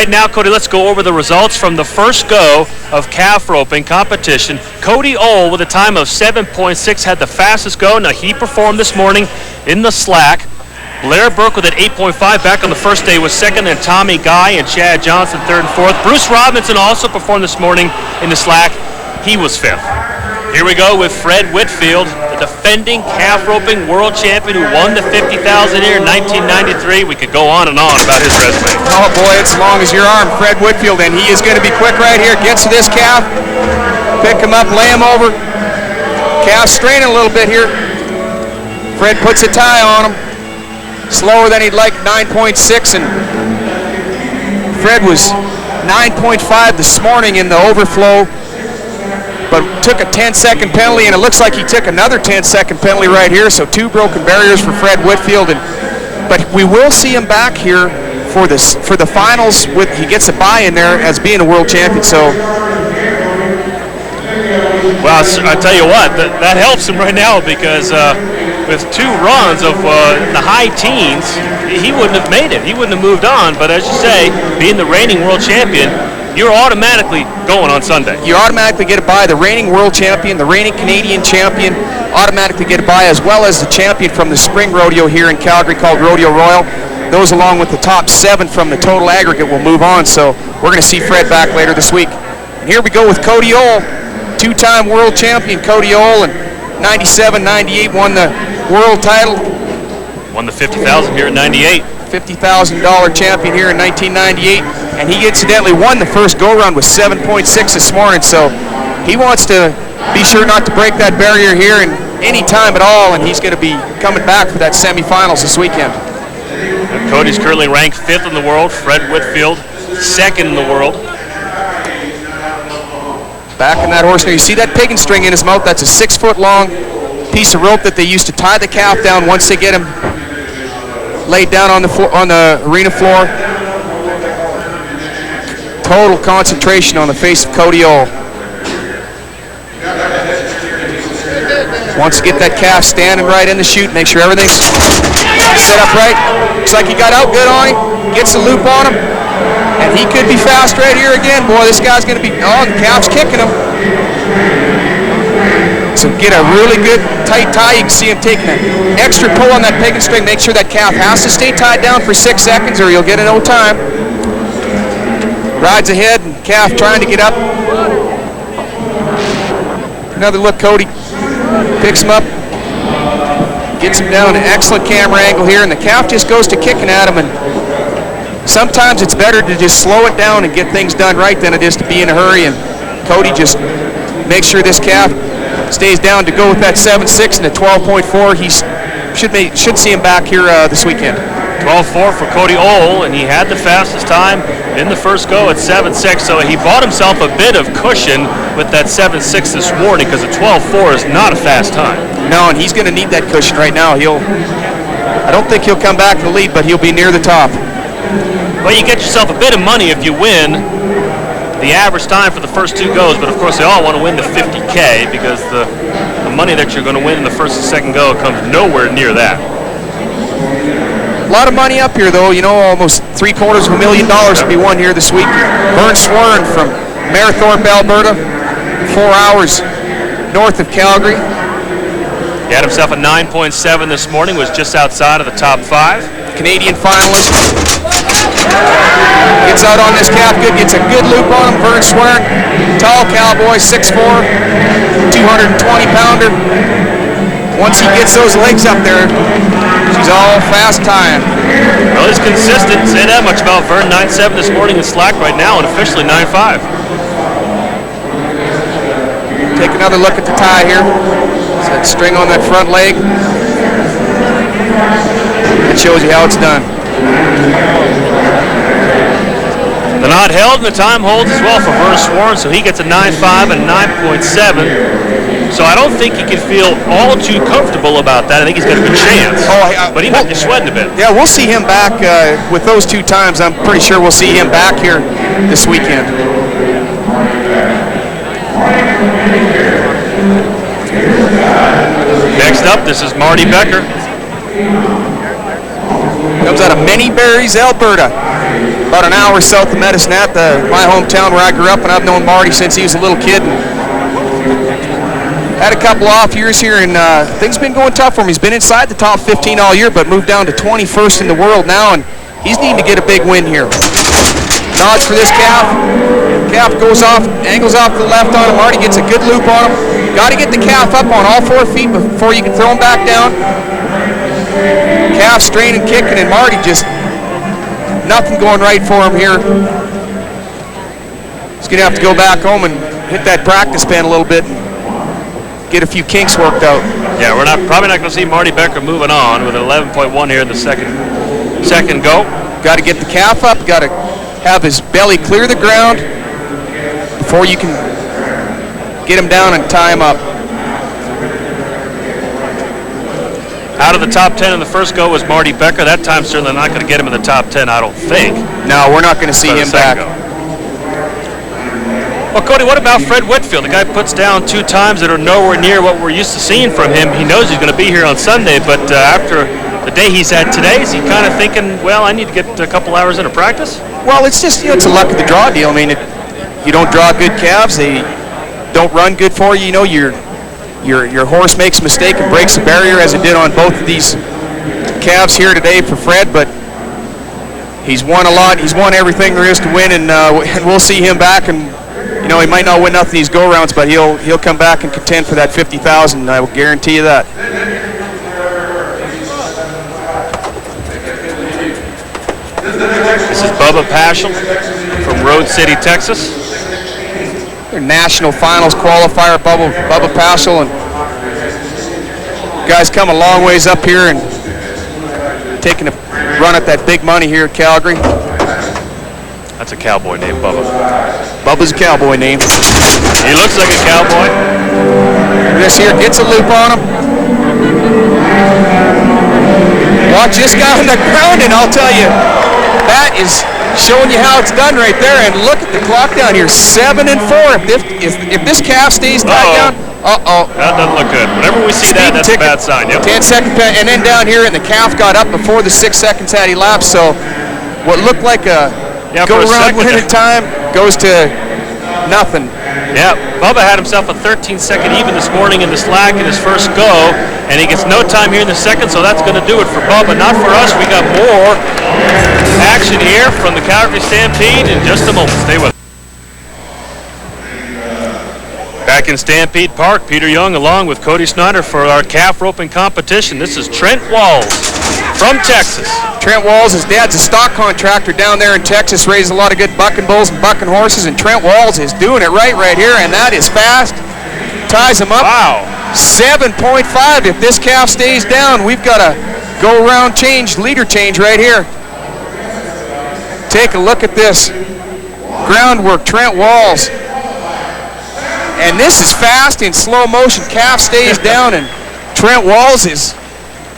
right now, Cody, let's go over the results from the first go of calf roping competition. Cody Ohl with a time of 7.6 had the fastest go. Now, he performed this morning in the slack. Blair Burke with an 8.5 back on the first day was second, and Tommy Guy and Chad Johnson third and fourth. Bruce Robinson also performed this morning in the slack. He was fifth. Here we go with Fred Whitfield, the defending calf roping world champion who won the 50,000 here in 1993. We could go on and on about his resume. Oh boy, it's as long as your arm, Fred Whitfield, and he is going to be quick right here. Gets to this calf, pick him up, lay him over. Calf straining a little bit here. Fred puts a tie on him. Slower than he'd like, 9.6, and Fred was 9.5 this morning in the overflow, but took a 10-second penalty, and it looks like he took another 10-second penalty right here, so 2 broken barriers for Fred Whitfield. But we will see him back here for the finals. He gets a bye in there as being a world champion. So, well, I tell you what, that helps him right now, because with 2 runs of the high teens, he wouldn't have made it. He wouldn't have moved on. But as you say, being the reigning world champion, you're automatically going on Sunday. You automatically get a bye. The reigning world champion, the reigning Canadian champion, automatically get a bye, as well as the champion from the spring rodeo here in Calgary called Rodeo Royal. Those, along with the top 7 from the total aggregate, will move on. So we're going to see Fred back later this week. And here we go with Cody Ohl, 2-time world champion Cody Ohl, and 97, 98 won the world title. Won the 50,000 here in 98. $50,000 champion here in 1998, and he incidentally won the first go-round with 7.6 this morning, so he wants to be sure not to break that barrier here in any time at all, and he's going to be coming back for that semifinals this weekend. And Cody's currently ranked 5th in the world. Fred Whitfield 2nd in the world. Back in that horse now, you see that piggin string in his mouth. That's a 6-foot-long piece of rope that they used to tie the calf down once they get him laid down on the arena floor. Total concentration on the face of Cody Ohl. Wants to get that calf standing right in the chute, make sure everything's set up right. Looks like he got out good on him, gets the loop on him, and he could be fast right here again. Boy, this guy's going to be, the calf's kicking him. So get a really good tight tie. You can see him taking an extra pull on that piggin string. Make sure that calf has to stay tied down for 6 seconds or you'll get it no time. Rides ahead, and calf trying to get up. Another look, Cody picks him up, gets him down, an excellent camera angle here, and the calf just goes to kicking at him. And sometimes it's better to just slow it down and get things done right than it is to be in a hurry. And Cody just makes sure this calf stays down to go with that 7.6 and a 12.4. He should see him back here this weekend. 12.4 for Cody Ohl, and he had the fastest time in the first go at 7.6, so he bought himself a bit of cushion with that 7.6 this morning, because a 12.4 is not a fast time. No, and he's going to need that cushion right now. I don't think he'll come back to the lead, but he'll be near the top. Well, you get yourself a bit of money if you win the average time for the first 2 goes, but of course they all want to win the 50K, because the money that you're going to win in the first and second go comes nowhere near that. A lot of money up here, though. You know, almost $750,000 to be won here this week. Vern Swerin from Mayerthorpe, Alberta, 4 hours north of Calgary. He had himself a 9.7 this morning, was just outside of the top 5. Canadian finalist. Gets out on this calf good, gets a good loop on him. Vern Swerin, tall cowboy, 6'4", 220-pounder. Once he gets those legs up there, she's all fast tying. Well, he's consistent. Say that much about Vern. 9.7 this morning in slack right now, and officially 9.5. Take another look at the tie here. It's that string on that front leg. That shows you how it's done. The knot held and the time holds as well for Vern Swerin, so he gets a 9.5 and 9.7. So I don't think he can feel all too comfortable about that. I think he's got a good chance. But he might be sweating a bit. Yeah, we'll see him back with those 2 times. I'm pretty sure we'll see him back here this weekend. Next up, this is Marty Becker. Comes out of Many Berries, Alberta. About an hour south of Medicine Hat, my hometown where I grew up, and I've known Marty since he was a little kid. Had a couple off years here, and things have been going tough for him. He's been inside the top 15 all year, but moved down to 21st in the world now, and he's needing to get a big win here. Nods for this calf. Calf goes off, angles off to the left on him. Marty gets a good loop on him. Got to get the calf up on all 4 feet before you can throw him back down. Calf straining, kicking, and Marty just nothing going right for him here. He's going to have to go back home and hit that practice pen a little bit and get a few kinks worked out. Yeah, we're probably not going to see Marty Becker moving on with an 11.1 here in the second go. Got to get the calf up. Got to have his belly clear the ground before you can get him down and tie him up. Out of the top 10 in the first go was Marty Becker. That time certainly not going to get him in the top 10, I don't think. No, we're not going to see him back. Well, Cody, what about Fred Whitfield? The guy puts down 2 times that are nowhere near what we're used to seeing from him. He knows he's going to be here on Sunday, but after the day he's had today, is he kind of thinking, well, I need to get a couple hours into practice? Well, it's just, it's a luck of the draw deal. I mean, you don't draw good calves, they don't run good for you. You know, your horse makes a mistake and breaks a barrier, as it did on both of these calves here today for Fred, but he's won a lot. He's won everything there is to win, and we'll see him back. And you know, he might not win nothing these go-rounds, but he'll come back and contend for that $50,000. I will guarantee you that. This is Bubba Paschal from Road City, Texas. Their national finals qualifier, Bubba Paschal, and guys come a long ways up here and taking a run at that big money here at Calgary. That's a cowboy name, Bubba. Bubba's a cowboy name. He looks like a cowboy. This here gets a loop on him. Watch this guy on the ground, and I'll tell you, that is showing you how it's done right there. And look at the clock down here, 7-4. If this calf stays tied down, that doesn't look good. Whenever we see that, that's a bad sign. Yep. 10-second pen, and then down here, and the calf got up before the 6 seconds had elapsed. So what looked like a go-around win at time goes to nothing. Yeah, Bubba had himself a 13-second even this morning in the slack in his first go, and he gets no time here in the second, so that's going to do it for Bubba. Not for us. We got more action here from the Calgary Stampede in just a moment. Stay with us. Back in Stampede Park, Peter Young along with Cody Snyder for our calf roping competition. This is Trent Walls from Texas. Trent Walls, his dad's a stock contractor down there in Texas, raises a lot of good bucking bulls and bucking horses, and Trent Walls is doing it right here, and that is fast. Ties him up. Wow. 7.5. If this calf stays down, we've got a go-around change, leader change right here. Take a look at this. Groundwork, Trent Walls. And this is fast in slow motion. Calf stays down, and Trent Walls is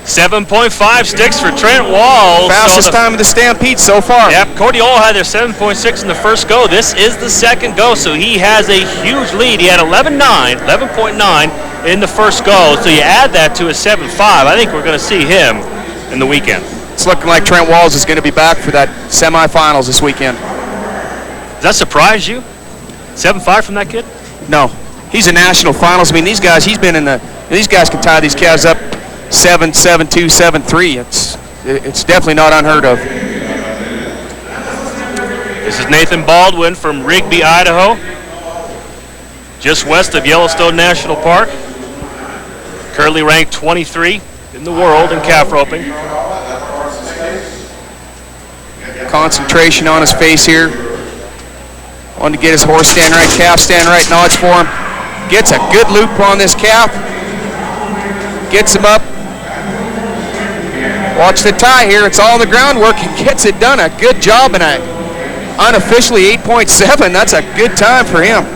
7.5 sticks for Trent Walls. Fastest time of the Stampede so far. Yep, Cody Ohl had their 7.6 in the first go. This is the second go, so he has a huge lead. He had 11.9 in the first go, so you add that to his 7.5. I think we're going to see him in the weekend. It's looking like Trent Walls is going to be back for that semifinals this weekend. Does that surprise you? 7.5 from that kid? No. He's a national finals. I mean, these guys, these guys can tie these calves up 7, 7-2, 7-3. It's definitely not unheard of. This is Nathan Baldwin from Rigby, Idaho, just west of Yellowstone National Park. Currently ranked 23 in the world in calf roping. Concentration on his face here. Wanted to get his horse stand right, calf stand right, nods for him. Gets a good loop on this calf. Gets him up. Watch the tie here. It's all the groundwork. He gets it done. A good job, and unofficially 8.7. That's a good time for him.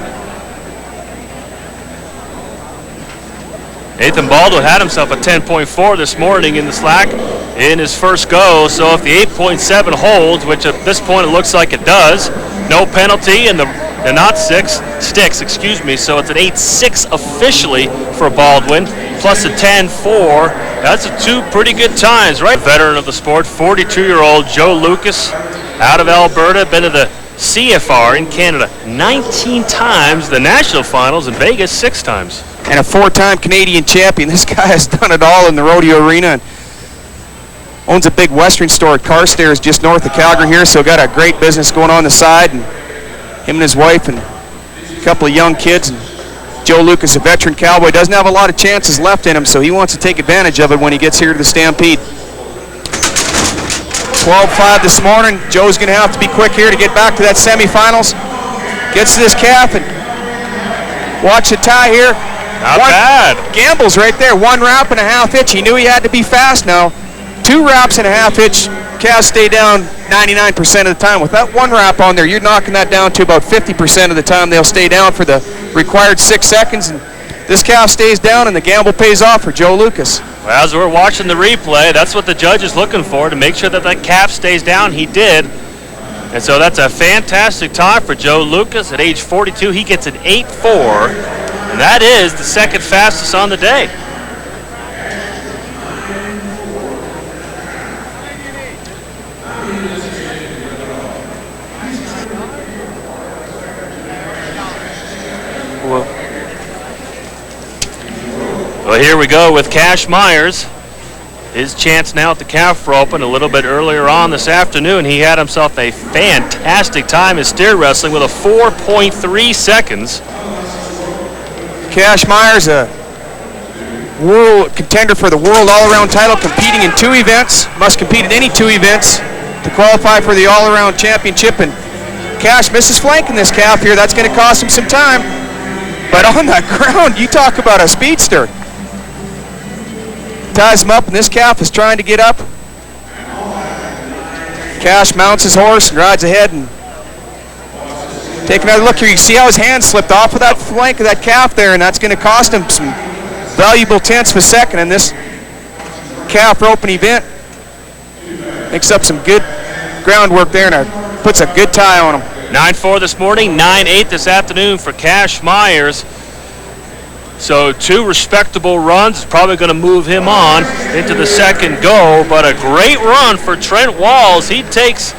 Nathan Baldwin had himself a 10.4 this morning in the slack in his first go. So if the 8.7 holds, which at this point it looks like it does, no penalty, and they're not sticks, excuse me. So it's an 8.6 officially for Baldwin. plus a 10.4. That's two pretty good times, right? Veteran of the sport, 42-year-old Joe Lucas out of Alberta, been to the CFR in Canada 19 times, the national finals in Vegas 6 times. And a 4-time Canadian champion. This guy has done it all in the rodeo arena. And owns a big Western store at Carstairs just north of Calgary here, so got a great business going on the side. And him and his wife and a couple of young kids. And Joe Lucas, a veteran cowboy, doesn't have a lot of chances left in him, so he wants to take advantage of it when he gets here to the Stampede. 12-5 this morning. Joe's going to have to be quick here to get back to that semifinals. Gets to this calf and watch the tie here. Not bad. Gambles right there. 1 wrap and a half hitch. He knew he had to be fast now. 2 wraps and a half hitch. Calves stay down 99% of the time. With that 1 wrap on there, you're knocking that down to about 50% of the time. They'll stay down for the required 6 seconds. And this calf stays down and the gamble pays off for Joe Lucas. Well, as we're watching the replay, that's what the judge is looking for, to make sure that that calf stays down. He did. And so that's a fantastic time for Joe Lucas at age 42. He gets an 8.4, and that is the second fastest on the day. Well, here we go with Cash Myers. His chance now at the calf rope, and a little bit earlier on this afternoon, he had himself a fantastic time in steer wrestling with a 4.3 seconds. Cash Myers, a world contender for the world all-around title, competing in 2 events. Must compete in any 2 events to qualify for the all-around championship. And Cash misses flanking this calf here. That's going to cost him some time. But on that ground, you talk about a speedster. Ties him up, and this calf is trying to get up. Cash mounts his horse and rides ahead. And take another look here. You see how his hand slipped off of that flank of that calf there, and that's going to cost him some valuable tenths of a second in this calf roping event. Makes up some good groundwork there, and puts a good tie on him. 9.4 this morning, 9.8 this afternoon for Cash Myers. So 2 respectable runs. Probably going to move him on into the second go, but a great run for Trent Walls. He takes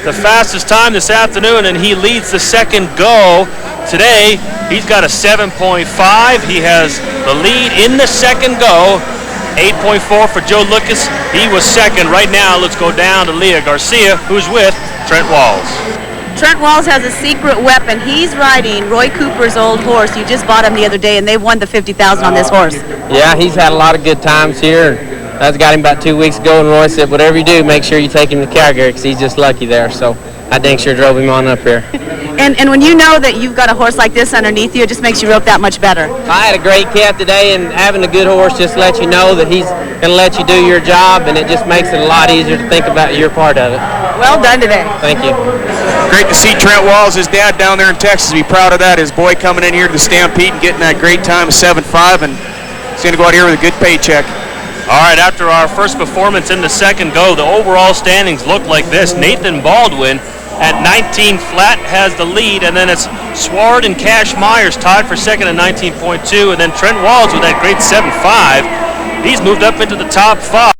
the fastest time this afternoon, and he leads the second go. Today, he's got a 7.5. He has the lead in the second go. 8.4 for Joe Lucas. He was second. Right now, let's go down to Leah Garcia, who's with Trent Walls. Trent Walls has a secret weapon. He's riding Roy Cooper's old horse. You just bought him the other day, and they won the $50,000 on this horse. Yeah, he's had a lot of good times here. That's got him about 2 weeks ago, and Roy said, whatever you do, make sure you take him to Calgary, because he's just lucky there. So I dang sure drove him on up here. And when you know that you've got a horse like this underneath you, it just makes you rope that much better. I had a great calf today, and having a good horse just lets you know that he's going to let you do your job, and it just makes it a lot easier to think about your part of it. Well done today. Thank you. Great to see Trent Walls, his dad down there in Texas, be proud of that. His boy coming in here to the Stampede and getting that great time of 7.5, and he's going to go out here with a good paycheck. All right, after our first performance in the second go, the overall standings look like this. Nathan Baldwin at 19 flat has the lead, and then it's Sward and Cash Myers tied for second at 19.2, and then Trent Walls with that great 7.5. He's moved up into the top 5.